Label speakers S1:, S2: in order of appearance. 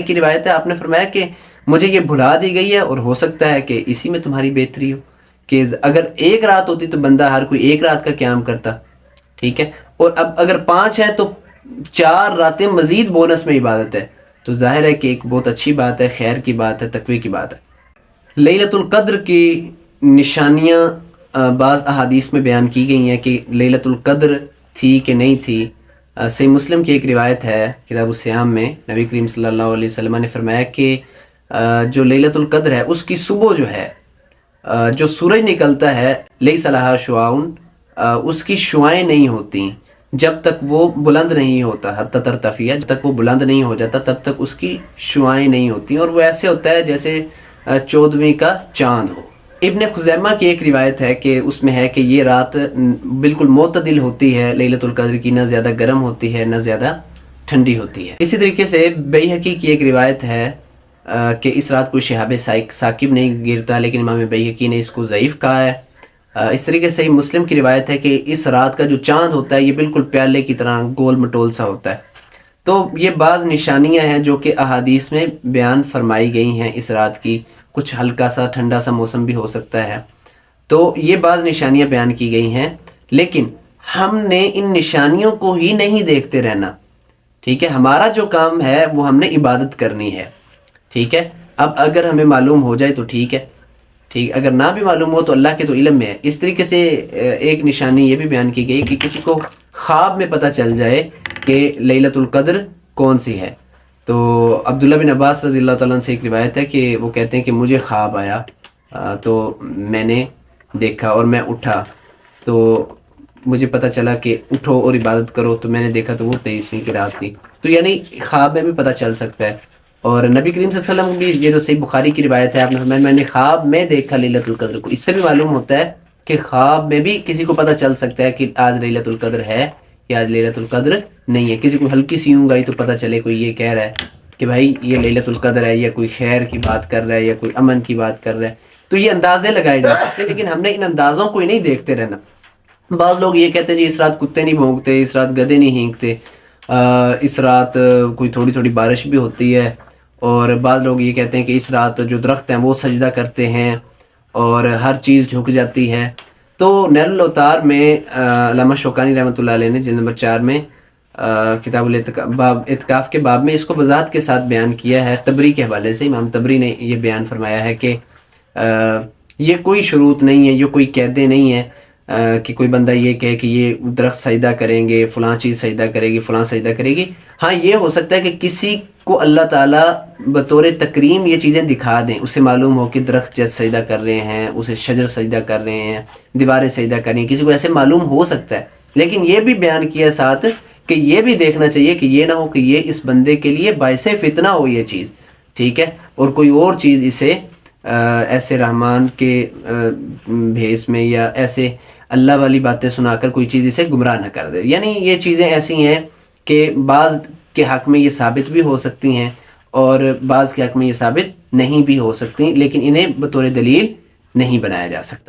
S1: की रिवायत है, आपने फरमाया कि मुझे ये भुला दी गई है और हो सकता है कि इसी में तुम्हारी बेहतरी हो, कि अगर एक रात होती तो बंदा हर कोई एक रात का क़याम करता, ठीक है। और अब अगर 5 है तो 4 रातें मज़ीद बोनस में इबादत है, तो ज़ाहिर है कि एक बहुत अच्छी बात है, खैर की बात है, तकवे की बात है। लैलतुल क़द्र की निशानियाँ बाज़ अहादीस में बयान की गई हैं कि लैलतुल क़द्र थी कि नहीं थी। सही मुस्लिम की एक रिवायत है किताब-उस-सियाम में, नबी करीम सल्लल्लाहु अलैहि वसल्लम ने फरमाया कि जो लैलतुल क़द्र है उसकी सुबह जो है, जो सूरज निकलता है, लैसा लहा शुआउन, उसकी शुआएँ नहीं होती जब तक वो बुलंद नहीं होता, हत्ता तरतफ़िया, जब तक वो बुलंद नहीं हो जाता तब तक उसकी शुआएँ नहीं होती, और वो ऐसे होता है जैसे 14वीं का चाँद हो। इब्न खुज़ैमा की एक रिवायत है कि उसमें है कि ये रात बिल्कुल मोतदिल होती है लैलतुल क़द्र की, ना ज़्यादा गर्म होती है ना ज़्यादा ठंडी होती है। इसी तरीके से बैहक़ी की एक रिवायत है कि इस रात कोई शहाब साकिब नहीं गिरता, लेकिन इमाम बैहक़ी ने इसको ज़ईफ़ कहा है। इस तरीके से मुस्लिम की रिवायत है कि इस रात का जो चाँद होता है ये बिल्कुल प्याले की तरह गोल मटोल सा होता है। तो ये बाज़ निशानियाँ हैं जो कि अहादीस में बयान फरमाई गई हैं इस रात की। कुछ हल्का सा ठंडा सा मौसम भी हो सकता है, तो ये बाज़ निशानियाँ बयान की गई हैं, लेकिन हमने इन निशानियों को ही नहीं देखते रहना, ठीक है। हमारा जो काम है वो हमने इबादत करनी है, ठीक है। अब अगर हमें मालूम हो जाए तो ठीक है, ठीक, अगर ना भी मालूम हो तो अल्लाह के तो इल्म में है। इस तरीके से एक निशानी ये भी बयान की गई कि किसी को ख्वाब में पता चल जाए कि लैलतुल क़द्र कौन सी है। तो अब्दुल्ला बिन अब्बास रज़ियल्लाहु तआला अन्हु से एक रिवायत है कि वो कहते हैं कि मुझे ख्वाब आया, तो मैंने देखा और मैं उठा, तो मुझे पता चला कि उठो और इबादत करो, तो मैंने देखा तो वो 23वीं की रात थी। तो यानी ख्वाब में भी पता चल सकता है। और नबी करीम सल्लल्लाहु अलैहि वसल्लम भी, ये जो सही बुखारी की रिवायत है, आपने फरमाया मैंने ख्वाब में देखा लैलतुल क़द्र को। इससे भी मालूम होता है कि ख्वाब में भी किसी को पता चल सकता है कि आज लैलतुल क़द्र है या आज लैलतुल क़द्र नहीं है। किसी को हल्की सी यूँ गई तो पता चले कोई ये कह रहा है कि भाई ये लैलतुल क़द्र है, या कोई खैर की बात कर रहा है, या कोई अमन की बात कर रहा है। तो ये अंदाज़े लगाए जा सकते हैं, लेकिन हमने इन अंदाज़ों को ही नहीं देखते रहना। बाज़ लोग ये कहते हैं जी इस रात कुत्ते नहीं भौंकते, इस रात गधे नहीं हींकते, इस रात कोई थोड़ी थोड़ी बारिश भी होती है, और बाज़ लोग ये कहते हैं कि इस रात जो दरख्त हैं वो सजदा करते हैं और हर चीज़ झुक जाती है। तो नैलुल अवतार में अल्लामा शौकानी रहमतुल्लाह अलैह ने जिल्द नंबर 4 में किताबुल इत्काफ़ के बाब में इसको वज़ाहत के साथ बयान किया है। तबरी के हवाले से इमाम तबरी ने ये बयान फरमाया है कि ये कोई शुरूत नहीं है, ये कोई कैदे नहीं है कि कोई बंदा ये कहे कि ये दरख्त सजदा करेंगे, फ़लाँ चीज़ सजदा करेगी, फ़लाँ सजदा करेगी। हाँ, ये हो सकता है कि किसी को अल्लाह ताला बतौर तकरीम ये चीज़ें दिखा दें, उसे मालूम हो कि दरख्त जैसे सजदा कर रहे हैं, उसे शजर सजदा कर रहे हैं, दीवारें सजदा कर रही हैं, किसी को ऐसे मालूम हो सकता है। लेकिन ये भी बयान किया साथ कि ये भी देखना चाहिए कि ये ना हो कि ये इस बंदे के लिए बाइसे फितना हो ये चीज़, ठीक है, और कोई और चीज़ इसे ऐसे रहमान के भेस में या ऐसे अल्लाह वाली बातें सुनाकर कोई चीज़ इसे गुमराह न कर दे। यानी ये चीज़ें ऐसी हैं कि बाज़ के हक़ में ये साबित भी हो सकती हैं और बाज़ के हक़ में ये साबित नहीं भी हो सकती, लेकिन इन्हें बतौर दलील नहीं बनाया जा सकता।